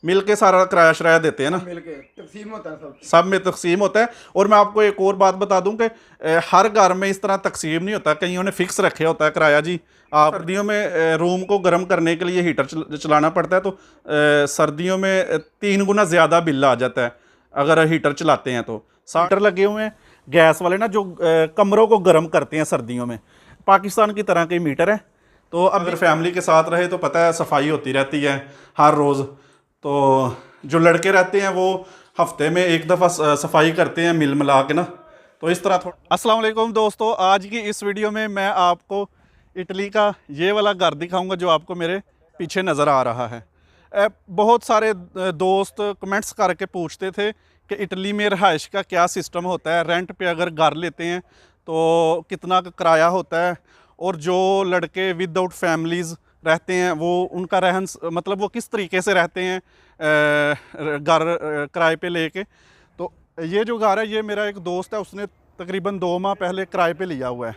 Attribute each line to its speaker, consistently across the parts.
Speaker 1: मिल के सारा किराया शराया देते हैं ना,
Speaker 2: मिल के तकसीम होता है
Speaker 1: सब में तकसीम होता है। और मैं आपको एक और बात बता दूं कि हर घर में इस तरह तकसीम नहीं होता, कईयों ने फिक्स रखे होता है किराया जी। आप सर्दियों में रूम को गर्म करने के लिए हीटर चलाना पड़ता है, तो सर्दियों में 3 गुना ज़्यादा बिल आ जाता है अगर हीटर चलाते हैं। तो हीटर लगे हुए हैं गैस वाले ना, जो कमरों को गर्म करते हैं सर्दियों में। पाकिस्तान की तरह के मीटर है। तो अगर फैमिली के साथ रहे तो पता है सफाई होती रहती है हर रोज़। तो जो लड़के रहते हैं वो हफ्ते में एक दफ़ा सफाई करते हैं मिल मिला के ना। तो इस तरह थोड़ा। अस्सलाम वालेकुम दोस्तों, आज की इस वीडियो में मैं आपको इटली का ये वाला घर दिखाऊंगा जो आपको मेरे पीछे नज़र आ रहा है। बहुत सारे दोस्त कमेंट्स करके पूछते थे कि इटली में रहाइश का क्या सिस्टम होता है, रेंट पे अगर घर लेते हैं तो कितना किराया होता है, और जो लड़के विदाउट फैमिलीज़ रहते हैं वो उनका रहन मतलब वो किस तरीके से रहते हैं घर किराए पे लेके। तो ये जो घर है ये मेरा एक दोस्त है, उसने तकरीबन 2 माह पहले किराए पे लिया हुआ है।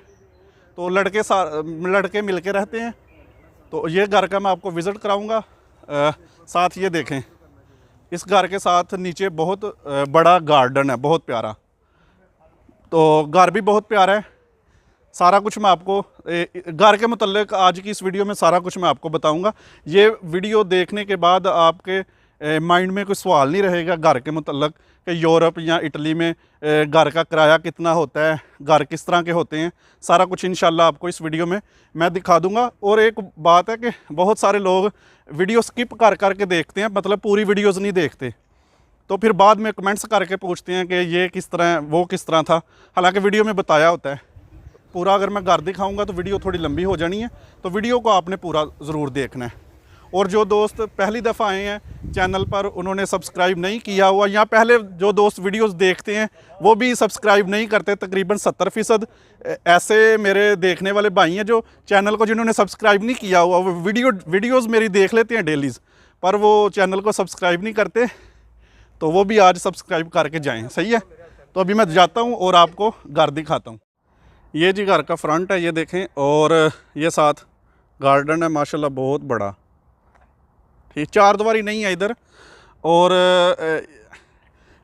Speaker 1: तो लड़के मिल के रहते हैं। तो ये घर का मैं आपको विज़िट कराऊंगा। साथ ये देखें, इस घर के साथ नीचे बहुत बड़ा गार्डन है, बहुत प्यारा। तो घर भी बहुत प्यारा है। सारा कुछ मैं आपको घर के मुतल्लिक आज की इस वीडियो में सारा कुछ मैं आपको बताऊंगा। ये वीडियो देखने के बाद आपके माइंड में कोई सवाल नहीं रहेगा घर के मुतल्लिक कि यूरोप या इटली में घर का किराया कितना होता है, घर किस तरह के होते हैं। सारा कुछ इंशाल्लाह आपको इस वीडियो में मैं दिखा दूंगा। और एक बात है कि बहुत सारे लोग वीडियो स्किप कर करके देखते हैं, मतलब पूरी वीडियोज़ नहीं देखते। तो फिर बाद में कमेंट्स करके पूछते हैं कि ये किस तरह वो किस तरह था, हालाँकि वीडियो में बताया होता है पूरा। अगर मैं घर दिखाऊंगा तो वीडियो थोड़ी लंबी हो जानी है, तो वीडियो को आपने पूरा ज़रूर देखना है। और जो दोस्त पहली दफ़ा आए हैं चैनल पर, उन्होंने सब्सक्राइब नहीं किया हुआ, या पहले जो दोस्त वीडियोस देखते हैं वो भी सब्सक्राइब नहीं करते, तकरीबन 70% ऐसे मेरे देखने वाले भाई हैं जो चैनल को जिन्होंने सब्सक्राइब नहीं किया हुआ। वो वीडियोज़ मेरी देख लेते हैं डेलीज़, पर वो चैनल को सब्सक्राइब नहीं करते। तो वो भी आज सब्सक्राइब करके जाएँ, सही है। तो अभी मैं जाता हूँ और आपको घर दिखाता हूँ। ये जी घर का फ्रंट है, ये देखें। और ये साथ गार्डन है माशाल्लाह बहुत बड़ा, ठीक। 4 दीवारी नहीं है इधर। और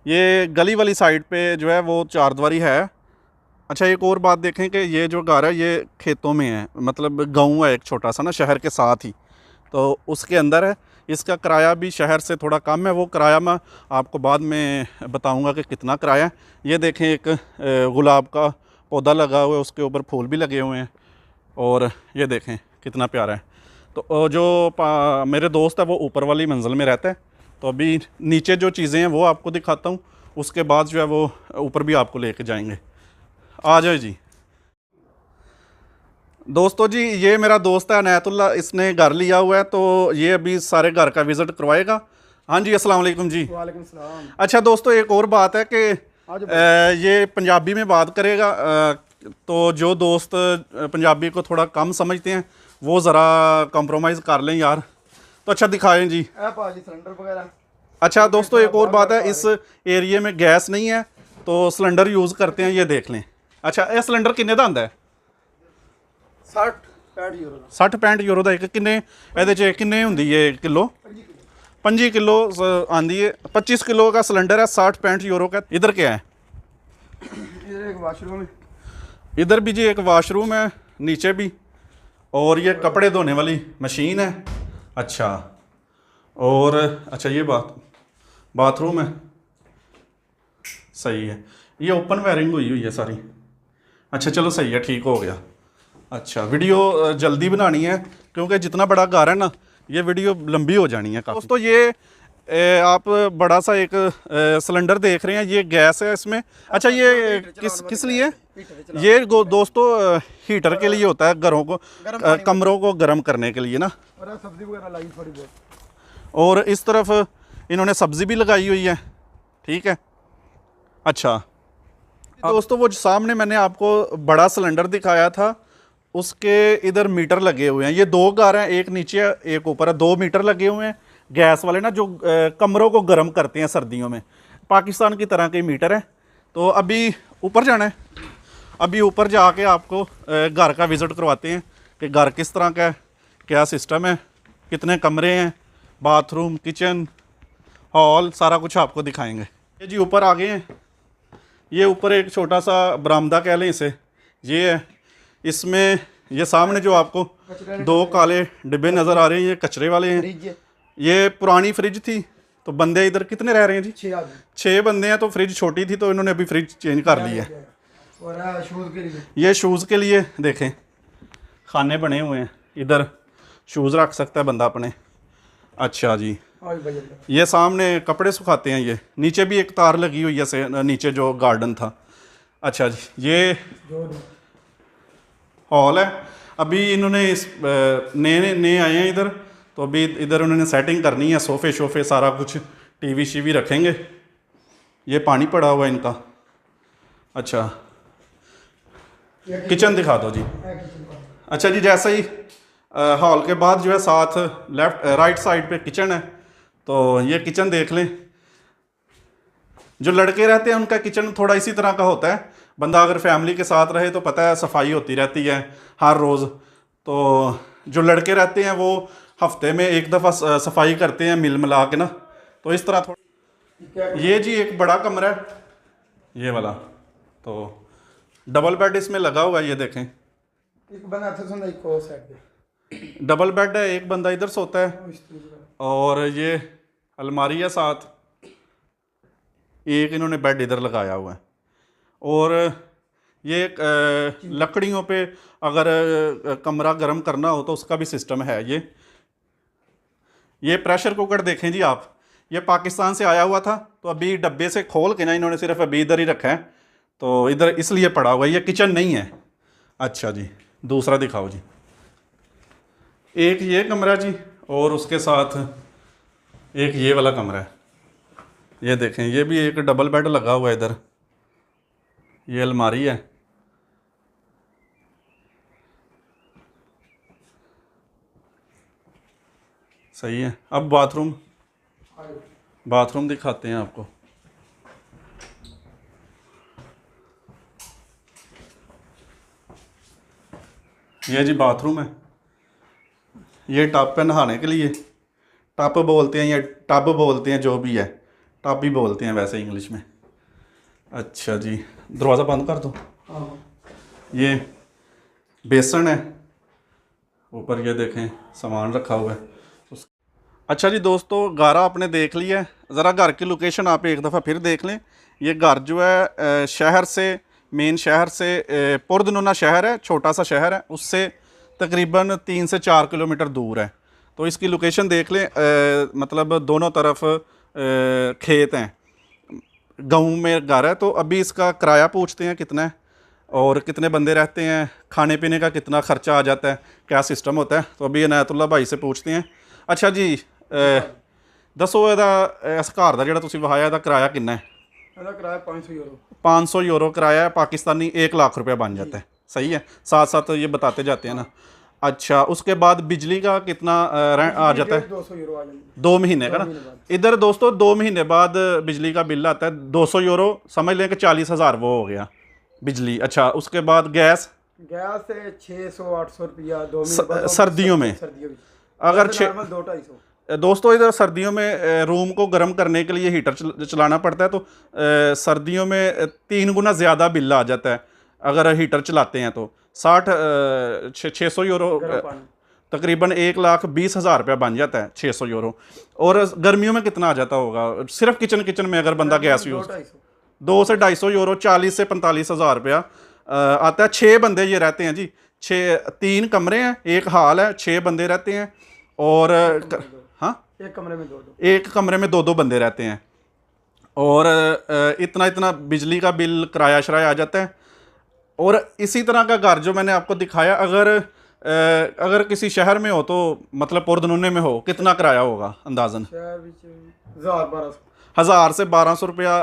Speaker 1: ये गली वाली साइड पे जो है वो 4 दीवारी है। अच्छा, एक और बात देखें कि ये जो घर है ये खेतों में है, मतलब गांव है एक छोटा सा ना, शहर के साथ ही, तो उसके अंदर है। इसका किराया भी शहर से थोड़ा कम है। वो किराया मैं आपको बाद में बताऊंगा कि कितना किराया है। ये देखें, एक गुलाब का पौधा लगा हुआ है, उसके ऊपर फूल भी लगे हुए हैं। और ये देखें कितना प्यारा है। तो जो मेरे दोस्त है वो ऊपर वाली मंजिल में रहता है। तो अभी नीचे जो चीज़ें हैं वो आपको दिखाता हूँ, उसके बाद जो है वो ऊपर भी आपको लेके जाएंगे। आ जाओ जी दोस्तों। जी ये मेरा दोस्त है अनायतुल्ला, इसने घर लिया हुआ है, तो ये अभी सारे घर का विज़िट करवाएगा। हाँ जी, अस्सलाम वालेकुम जी।
Speaker 2: वालेकुम सलाम।
Speaker 1: अच्छा दोस्तों, एक और बात है कि ये पंजाबी में बात करेगा। तो जो दोस्त पंजाबी को थोड़ा कम समझते हैं वो ज़रा कंप्रोमाइज़ कर लें यार। तो अच्छा दिखाएं जी।
Speaker 2: सिलेंडर वगैरह।
Speaker 1: अच्छा दोस्तों, एक और बात है, इस एरिए में गैस नहीं है तो सिलेंडर यूज़ करते हैं, ये देख लें। अच्छा, ये सिलेंडर किन्ने दा आंदा है?
Speaker 2: 60-65 यूरो।
Speaker 1: 60-65 यूरो ਦਾ ਇੱਕ ਕਿੰਨੇ ਇਹਦੇ 'ਚ ਕਿੰਨੇ ਹੁੰਦੀ ਹੈ किलो? 5 किलो आंदी है। 25 किलो का सिलेंडर है, 60-65 यूरो का। इधर क्या है?
Speaker 2: इधर एक वाशरूम है।
Speaker 1: इधर भी जी एक वाशरूम है, नीचे भी। और ये कपड़े धोने वाली मशीन है। अच्छा, और अच्छा ये बाथरूम है, सही है। ये ओपन वायरिंग हुई है सारी। अच्छा चलो सही है, ठीक हो गया। अच्छा, वीडियो जल्दी बनानी है क्योंकि जितना बड़ा घर है ना ये वीडियो लंबी हो जानी है दोस्तों। ये आप बड़ा सा एक सिलेंडर देख रहे हैं, ये गैस है इसमें। अच्छा, ये किस लिए? ये दोस्तों हीटर के लिए होता है, घरों को कमरों को गर्म करने के लिए ना।
Speaker 2: सब्जी वगैरह लाई थोड़ी बहुत।
Speaker 1: और इस तरफ इन्होंने सब्ज़ी भी लगाई हुई है, ठीक है। अच्छा दोस्तों, वो सामने मैंने आपको बड़ा सिलेंडर दिखाया था, उसके इधर मीटर लगे हुए हैं। ये 2 घर हैं, एक नीचे एक ऊपर है। 2 मीटर लगे हुए हैं गैस वाले ना, जो कमरों को गर्म करते हैं सर्दियों में। पाकिस्तान की तरह के मीटर है। तो अभी ऊपर जाना है, अभी ऊपर जाके आपको घर का विज़िट करवाते हैं कि घर किस तरह का है, क्या सिस्टम है, कितने कमरे हैं, बाथरूम, किचन, हॉल सारा कुछ आपको दिखाएंगे। ये जी ऊपर आ गए हैं। ये ऊपर एक छोटा सा बरामदा कह लें इसे, ये है। इसमें ये सामने जो आपको दो काले डिब्बे नज़र आ रहे हैं, ये कचरे वाले हैं।
Speaker 2: फ्रिज
Speaker 1: ये पुरानी फ्रिज थी, तो बंदे इधर कितने रह रहे हैं जी?
Speaker 2: 6 आदमी।
Speaker 1: 6 बंदे हैं, तो फ्रिज छोटी थी तो इन्होंने अभी फ्रिज चेंज कर ली है।
Speaker 2: और शूज के लिए
Speaker 1: ये शूज़ के लिए देखें खाने बने हुए हैं, इधर शूज़ रख सकता है बंदा अपने। अच्छा जी, ये सामने कपड़े सुखाते हैं। ये नीचे भी एक तार लगी हुई है से नीचे जो गार्डन था। अच्छा जी, ये हॉल है। अभी इन्होंने इस नए नए आए हैं इधर, तो अभी इधर उन्होंने सेटिंग करनी है, सोफ़े शोफ़े सारा कुछ, टीवी शीवी रखेंगे। ये पानी पड़ा हुआ है इनका। अच्छा, किचन दिखा दो जी। अच्छा जी, जैसे ही हॉल के बाद जो है साथ लेफ्ट राइट साइड पे किचन है, तो ये किचन देख लें। जो लड़के रहते हैं उनका किचन थोड़ा इसी तरह का होता है। बंदा अगर फैमिली के साथ रहे तो पता है सफाई होती रहती है हर रोज़। तो जो लड़के रहते हैं वो हफ्ते में एक दफ़ा सफाई करते हैं मिल मिला के ना, तो इस तरह थोड़ा। ये जी एक बड़ा कमरा है, ये वाला, तो डबल बेड इसमें लगा हुआ है। ये देखें,
Speaker 2: एक बंदा था सुन एक और साइड पे
Speaker 1: डबल बेड है, एक बंदा इधर सोता है। और ये अलमारी है साथ, एक इन्होंने बेड इधर लगाया हुआ है। और ये लकड़ियों पे अगर कमरा गर्म करना हो तो उसका भी सिस्टम है। ये प्रेशर कुकर देखें जी आप, ये पाकिस्तान से आया हुआ था, तो अभी डब्बे से खोल के ना इन्होंने सिर्फ अभी इधर ही रखा है, तो इधर इसलिए पड़ा हुआ है। ये किचन नहीं है। अच्छा जी, दूसरा दिखाओ जी। एक ये कमरा जी, और उसके साथ एक ये वाला कमरा है। ये देखें, ये भी एक डबल बेड लगा हुआ है इधर। ये अलमारी है। सही है। अब बाथरूम दिखाते हैं आपको। ये जी बाथरूम है। ये टब है नहाने के लिए, टब बोलते हैं या टब बोलते हैं, जो भी है टब ही बोलते हैं वैसे इंग्लिश में। अच्छा जी, दरवाज़ा बंद कर दो। ये बेसन है, ऊपर ये देखें सामान रखा हुआ है। अच्छा जी दोस्तों, घर आपने देख लिया है। ज़रा घर की लोकेशन आप एक दफ़ा फिर देख लें। ये घर जो है शहर से, मेन शहर से, पुरदनूना शहर है, छोटा सा शहर है, उससे तकरीबन 3 से 4 किलोमीटर दूर है। तो इसकी लोकेशन देख लें। मतलब दोनों तरफ खेत हैं, गाँव में घर है। तो अभी इसका किराया पूछते हैं कितना है और कितने बंदे रहते हैं, खाने पीने का कितना ख़र्चा आ जाता है, क्या सिस्टम होता है। तो अभी इनायतुल्लाह भाई से पूछते हैं। अच्छा जी, दसो ਇਹਦਾ ਇਸ ਘਰ ਦਾ ਜਿਹੜਾ ਤੁਸੀਂ ਵਹਾਇਆ ਇਹਦਾ ਕਿਰਾਇਆ ਕਿੰਨਾ है?
Speaker 2: ਇਹਦਾ ਕਿਰਾਇਆ 500 यूरो।
Speaker 1: 500 यूरो किराया है, पाकिस्तानी 1 लाख रुपया बन जाता है। सही है, साथ साथ ये बताते जाते हैं ना। अच्छा, उसके बाद बिजली का कितना आ जाता है?
Speaker 2: 200 यूरो आ जाता है
Speaker 1: 2 महीने का ना। इधर दोस्तों 2 महीने बाद बिजली का बिल आता है 200 यूरो, समझ लें कि 40,000 वो हो गया बिजली। अच्छा, उसके बाद गैस
Speaker 2: से 600-800 रुपया 2 महीने बाद।
Speaker 1: सर्दियों में अगर
Speaker 2: 200-250।
Speaker 1: दोस्तों इधर सर्दियों में रूम को गर्म करने के लिए हीटर चलाना पड़ता है, तो सर्दियों में 3 गुना ज़्यादा बिल आ जाता है अगर हीटर चलाते हैं। तो 600 यूरो तकरीबन 1,20,000 रुपया बन जाता है, 600 यूरो। और गर्मियों में कितना आ जाता होगा सिर्फ किचन में अगर बंदा गैस यूज़? 2 से 250 यूरो, 40 से 45,000 रुपया आता है। 6 बंदे ये रहते हैं जी। 3 कमरे हैं, एक हाल है, 6 बंदे रहते हैं। और हाँ,
Speaker 2: एक कमरे में 2-2,
Speaker 1: एक कमरे में 2-2 बंदे रहते हैं। और इतना बिजली का बिल, किराया शराया आ जाता है। और इसी तरह का घर जो मैंने आपको दिखाया, अगर किसी शहर में हो तो मतलब पुरदनूने में हो, कितना किराया होगा अंदाजन? 1000 से 1200 रुपया।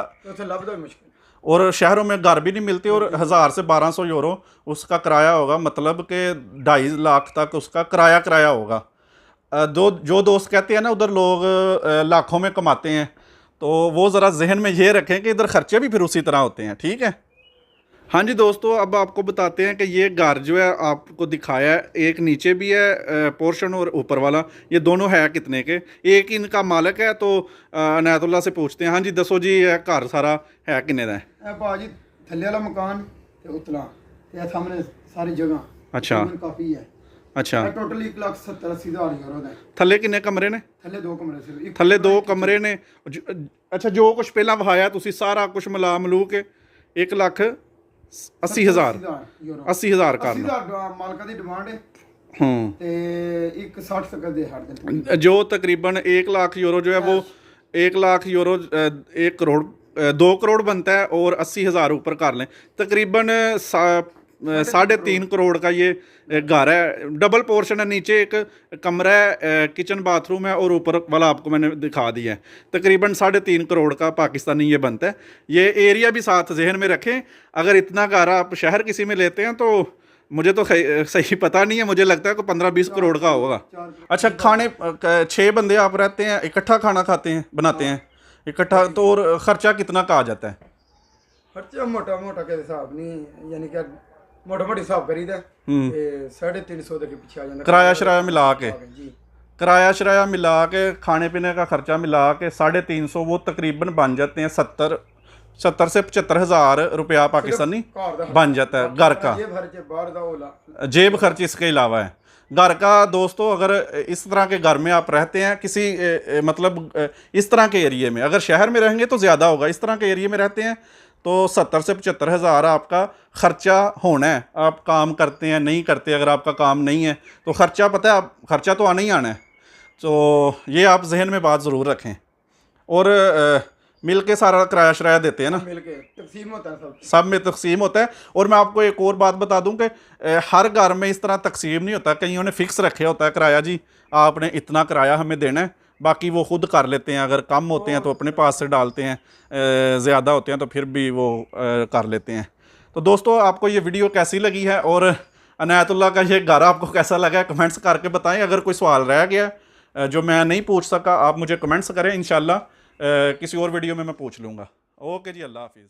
Speaker 1: और शहरों में घर भी नहीं मिलते, और 1000 से 1200 यूरो उसका किराया होगा। मतलब कि 2.5 लाख तक उसका किराया होगा। जो दोस्त कहते हैं ना उधर लोग लाखों में कमाते हैं, तो वो ज़रा जहन में ये रखें कि इधर ख़र्चे भी फिर उसी तरह होते हैं। ठीक है। हाँ जी दोस्तों, अब आपको बताते हैं कि ये घर जो है आपको दिखाया है, एक नीचे भी है पोर्शन और ऊपर वाला, ये दोनों है कितने के। एक इनका मालिक है तो अनायतुल्लाह से पूछते हैं। हाँ जी दसो जी, ये घर सारा है किन्ने दा है?
Speaker 2: ਇਹ ਭਾਜੀ ਥੱਲੇ ਵਾਲਾ ਮਕਾਨ ਤੇ ਉਤਲਾ ਤੇ ਇਹ ਸਾਹਮਣੇ ਸਾਰੀ ਜਗ੍ਹਾ
Speaker 1: ਅੱਛਾ।
Speaker 2: ਤਕਰੀਬਨ ਕਾਫੀ ਹੈ।
Speaker 1: अच्छा,
Speaker 2: ਇਹ ਟੋਟਲ 1,70,80 ਹਜ਼ਾਰ ਯੂਰੋ ਦਾ ਹੈ।
Speaker 1: थल्ले किन्ने कमरे ने?
Speaker 2: ਥੱਲੇ ਦੋ ਕਮਰੇ ਸੀ ਇੱਕ
Speaker 1: थल्ले 2 कमरे ने। अच्छा, जो कुछ पहला वहाया तुसी सारा कुछ मिला मलू के 1,80,000
Speaker 2: ਯੂਰੋ
Speaker 1: 80,000 कर
Speaker 2: 80,000 ਮਾਲਕਾਂ ਦੀ ਡਿਮਾਂਡ ਹੈ
Speaker 1: हम्म।
Speaker 2: ਤੇ 1,60 ਤੱਕ ਦੇ ਹੱਟ ਦੇ
Speaker 1: जो तकरीबन 1 लाख यूरो जो है वो 1 लाख यूरो 1 करोड़ 2 करोड़ बनता है और 80,000 ऊपर कर लें तकरीबन 3.5 करोड़ का ये घर है। डबल पोर्शन है, नीचे एक कमरा है, किचन बाथरूम है और ऊपर वाला आपको मैंने दिखा दिया है। तकरीबन 3.5 करोड़ का पाकिस्तानी ये बनता है। ये एरिया भी साथ जहन में रखें। अगर इतना घर आप शहर किसी में लेते हैं तो मुझे तो सही पता नहीं है, मुझे लगता है कि 15-20 करोड़ का होगा। अच्छा, खाने 6 बंदे आप रहते हैं, इकट्ठा खाना खाते हैं, बनाते हैं इकट्ठा, तो और ख़र्चा कितना का आ जाता है?
Speaker 2: खर्चा मोटा मोटा के हिसाब नहीं, यानी कि मोटा मोटा हिसाब करीदा 350 के पीछे आ जाता।
Speaker 1: किराया शराया मिला के,
Speaker 2: जी
Speaker 1: किराया शराया मिला के, खाने पीने का खर्चा मिला के 350, वो तकरीबन बन जाते हैं 70 से 75,000 रुपया पाकिस्तानी बन जाता है घर का। जेब खर्च इसके अलावा है घर का। दोस्तों, अगर इस तरह के घर में आप रहते हैं किसी मतलब इस तरह के एरिए में, अगर शहर में रहेंगे तो ज़्यादा होगा, इस तरह के एरिए में रहते हैं तो 70 से 75,000 आपका ख़र्चा होना है। आप काम करते हैं नहीं करते, अगर आपका काम नहीं है तो ख़र्चा पता है, आप ख़र्चा तो आना ही आना है। तो ये आप जहन में बात ज़रूर रखें। और मिल के सारा किराया शराया देते हैं ना,
Speaker 2: मिलके तकसीम होता है,
Speaker 1: सब में तकसीम होता है। और मैं आपको एक और बात बता दूं कि हर घर में इस तरह तकसीम नहीं होता। कईयों ने फ़िक्स रखे होता है किराया, जी आपने इतना किराया हमें देना है, बाकी वो खुद कर लेते हैं। अगर कम होते हैं तो अपने पास से डालते हैं, ज़्यादा होते हैं तो फिर भी वो कर लेते हैं। तो दोस्तों, आपको ये वीडियो कैसी लगी है और अनायतुल्लाह का ये घर आपको कैसा लगा है, कमेंट्स करके बताएं। अगर कोई सवाल रह गया जो मैं नहीं पूछ सका, आप मुझे कमेंट्स करें, इंशाल्लाह किसी और वीडियो में मैं पूछ लूँगा। ओके जी, अल्लाह हाफिज़।